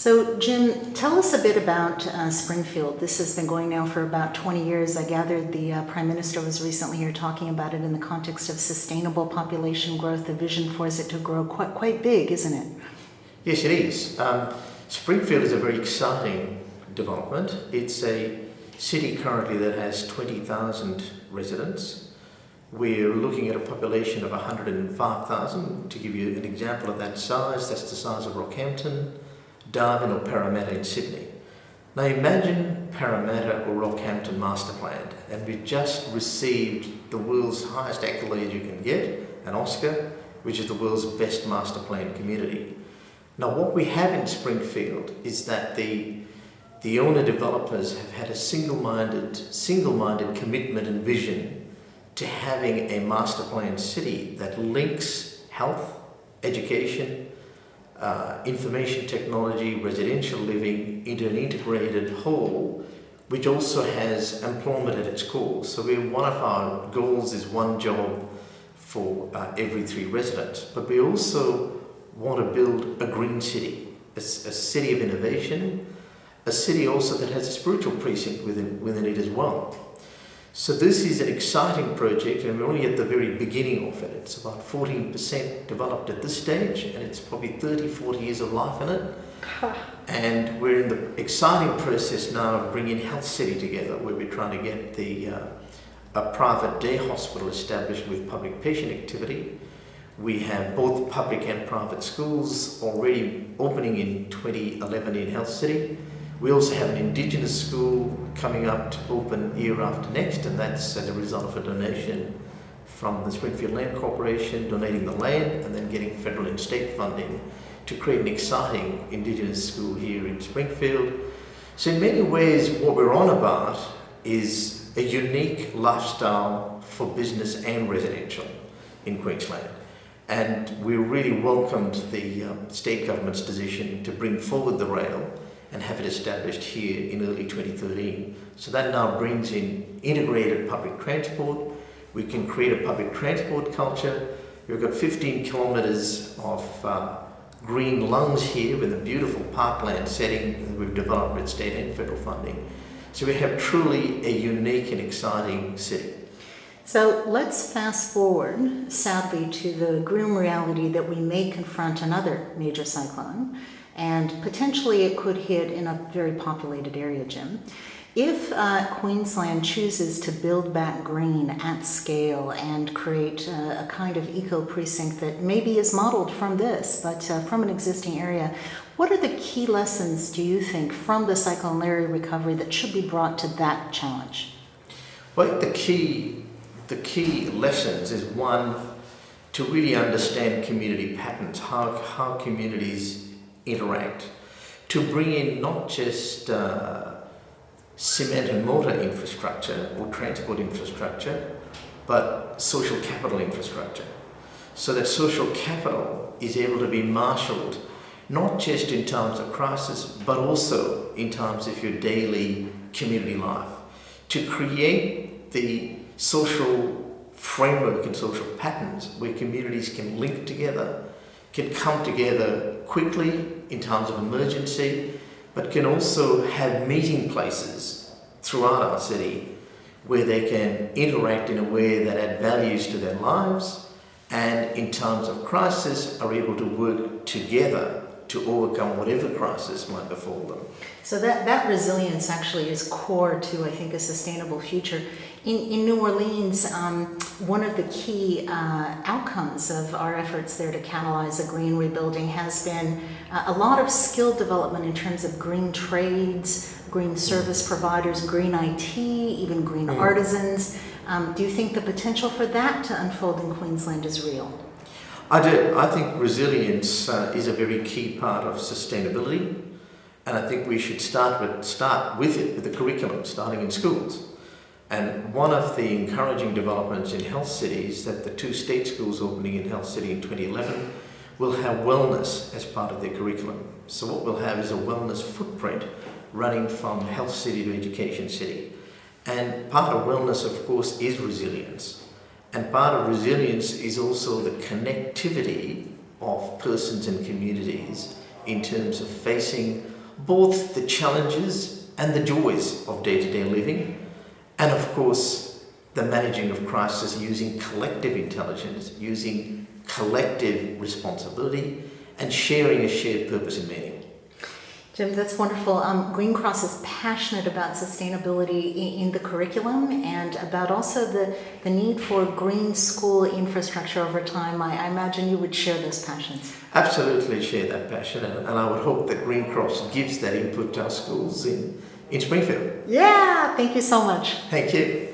So, Jim, tell us a bit about Springfield. This has been going now for about 20 years. I gathered the Prime Minister was recently here talking about it in the context of sustainable population growth. The vision for it to grow quite big, isn't it? Yes, it is. Springfield is a very exciting development. It's a city currently that has 20,000 residents. We're looking at a population of 105,000. To give you an example of that size, that's the size of Rockhampton, Darwin or Parramatta in Sydney. Now imagine Parramatta or Rockhampton master planned, and we've just received the world's highest accolade you can get, an Oscar, which is the world's best master planned community. Now what we have in Springfield is that the owner developers have had a single-minded commitment and vision to having a master planned city that links health, education, information technology, residential living into an integrated whole, which also has employment at its core. So one of our goals is one job for every 3 residents, but we also want to build a green city, a city of innovation, a city also that has a spiritual precinct within it as well. So this is an exciting project, and we're only at the very beginning of it. It's about 14% developed at this stage, and it's probably 30, 40 years of life in it. And we're in the exciting process now of bringing Health City together, where we're trying to get a private day hospital established with public patient activity. We have both public and private schools already opening in 2011 in Health City. We also have an Indigenous school coming up to open year after next, and that's as a result of a donation from the Springfield Land Corporation, donating the land and then getting federal and state funding to create an exciting Indigenous school here in Springfield. So in many ways, what we're on about is a unique lifestyle for business and residential in Queensland. And we really welcomed the state government's decision to bring forward the rail and have it established here in early 2013. So that now brings in integrated public transport. We can create a public transport culture. We've got 15 kilometres of green lungs here with a beautiful parkland setting that we've developed with state and federal funding. So we have truly a unique and exciting city. So let's fast forward, sadly, to the grim reality that we may confront another major cyclone, and potentially it could hit in a very populated area, Jim. If Queensland chooses to build back green at scale and create a kind of eco-precinct that maybe is modeled from this, but from an existing area, what are the key lessons, do you think, from the Cyclone Larry recovery that should be brought to that challenge? Well, the key lessons is one, to really understand community patterns, how communities interact, to bring in not just cement and mortar infrastructure or transport infrastructure, but social capital infrastructure. So that social capital is able to be marshalled not just in times of crisis, but also in times of your daily community life, to create the social framework and social patterns where communities can link together, can come together quickly in times of emergency, but can also have meeting places throughout our city where they can interact in a way that add values to their lives, and in times of crisis are able to work together to overcome whatever crisis might befall them. So that resilience actually is core to, I think, a sustainable future. In New Orleans, one of the key outcomes of our efforts there to catalyze a green rebuilding has been a lot of skill development in terms of green trades, green service providers, green IT, even green artisans. Do you think the potential for that to unfold in Queensland is real? I do. I think resilience is a very key part of sustainability, and I think we should start with it with the curriculum, starting in schools. And one of the encouraging developments in Health City is that the 2 state schools opening in Health City in 2011 will have wellness as part of their curriculum. So what we'll have is a wellness footprint running from Health City to Education City. And part of wellness, of course, is resilience. And part of resilience is also the connectivity of persons and communities in terms of facing both the challenges and the joys of day-to-day living, and of course the managing of crisis using collective intelligence, using collective responsibility, and sharing a shared purpose and meaning. Jim, that's wonderful. Green Cross is passionate about sustainability in the curriculum and about also the need for green school infrastructure over time. I imagine you would share those passions. Absolutely share that passion, and I would hope that Green Cross gives that input to our schools in Springfield. Yeah, thank you so much. Thank you.